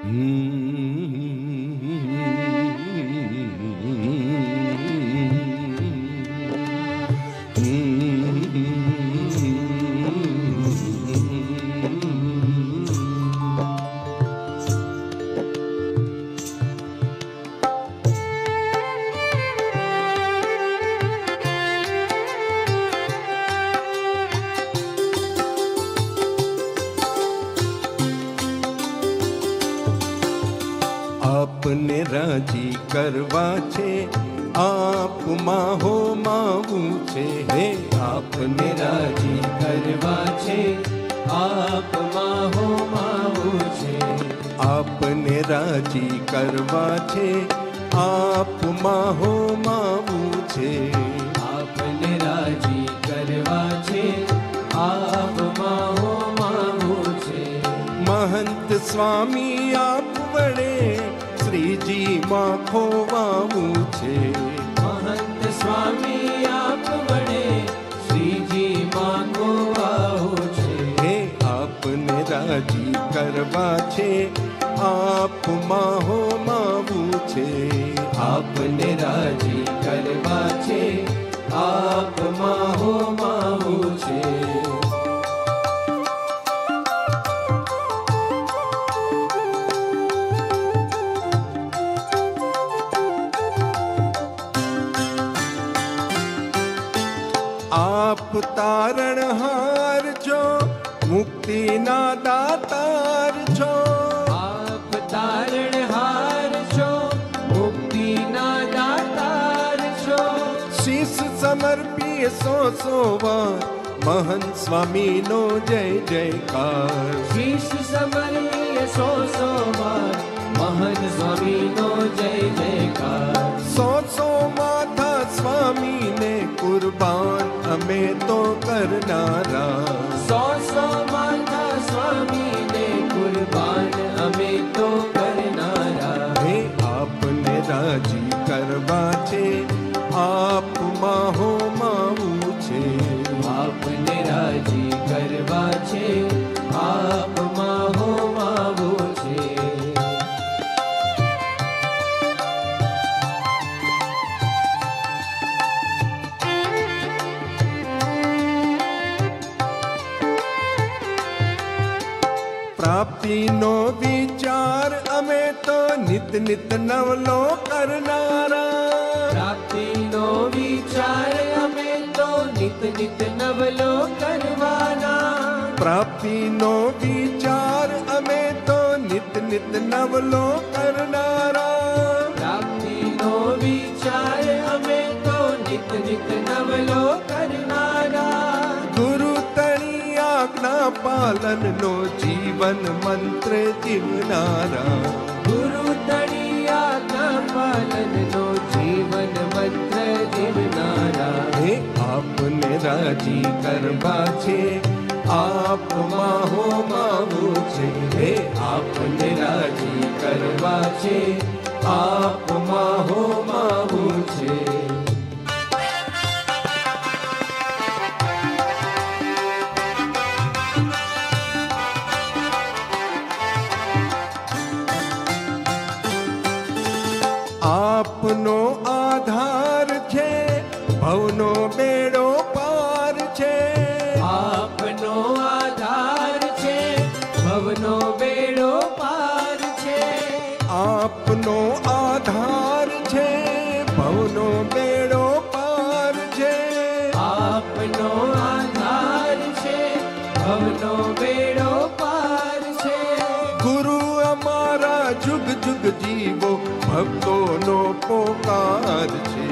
આપને રાજી કરવા છે, આપમાં હોમાવું છે. હે આપને રાજી કરવા છે, આપમાં હોમાવું છે. આપને રાજી કરવા છે, આપમાં હોમાવું છે. આપને રાજી કરવા છે, આપમાં હોમાવું છે. મહંત સ્વામી આપ વડે શ્રીજી માં ખોવાવું છે. મહંત સ્વામી આપ વડે શ્રીજી માં ખોવાવું છે. હે આપને રાજી કરવા છે, આપમાં હોમાવું છે. આપને રાજી કરવા છે, આપમાં હોમાવું છે. આપ તારણહાર છો, મુક્તિના દાતાર છો. આપ તારણહાર છો, મુક્તિના દાતાર છો. શીશ સમર્પીએ સો વાર, મહંત સ્વામીનો જય જયકાર. શીશ સમર્પીએ સો વાર, મહંત સ્વામીનો જય જયકાર. સો માથા સ્વામીને કુરબાન અમે તો કરનારા. સો માથા સ્વામીને કુરબાન અમે તો કરનારા. હે આપને રાજી કરવા છે, આપમાં હોમાવું છે. આપને રાજી કરવા છે, આપમાં હોમાવું છે. પ્રાપ્તિનો વિચાર અમે તો નિત નિત નવલો કરનારા. પ્રાપ્તિનો વિચાર અમે તો નિત નિત નવલો કરવાના. પ્રાપ્તિનો વિચાર અમે તો નિત નિત નવલો કરનારા. પ્રાપ્તિનો વિચાર અમે તો નિત નિત નવલો કરનારા. ગુરુ તણી આજ્ઞા પાલનનો જીવન મંત્ર જીવનારા. ગુરુ તણી આજ્ઞા પાલનનો જીવન મંત્ર જીવનારા. હે આપને રાજી કરવા છે, આપમાં હોમાવું છે. હે આપને રાજી કરવા છે, આપમાં હોમાવું છે. આપનો આધાર છે, ભવનો બેડો પાર છે. આપનો આધાર છે, ભવનો બેડો પાર છે. આપનો આધાર છે, ભવનો બેડો પાર છે. આપનો આધાર છે, ભવનો બેડો પાર છે. ગુરુ અમારા જુગ જુગ જીવો, ભક્તોનો પોકાર છે.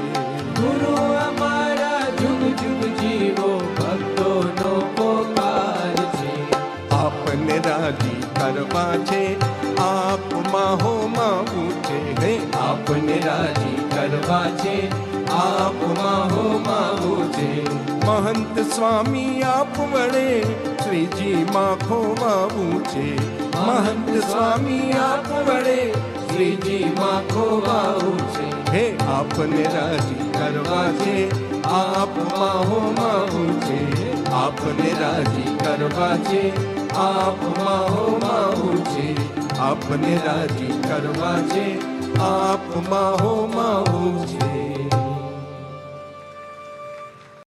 ગુરુ અમારા જુગ જુગ જીવો, ભક્તોનો પોકાર છે. આપને રાજી કરવા છે, આપમાં હોમાવું છે. હે આપને રાજી કરવા છે, આપમાં હોમાવું છે. મહંત સ્વામી આપ વડે શ્રીજી માં ખોવાવું છે. મહંત સ્વામી આપ વડે શ્રીજી માં ખોવાવું છે. હે આપને રાજી કરવા છે, આપમાં હોમાવું છે. આપને રાજી કરવા છે, આપમાં હોમાવું છે. આપને રાજી કરવા છે, આપમાં હોમાવું છે.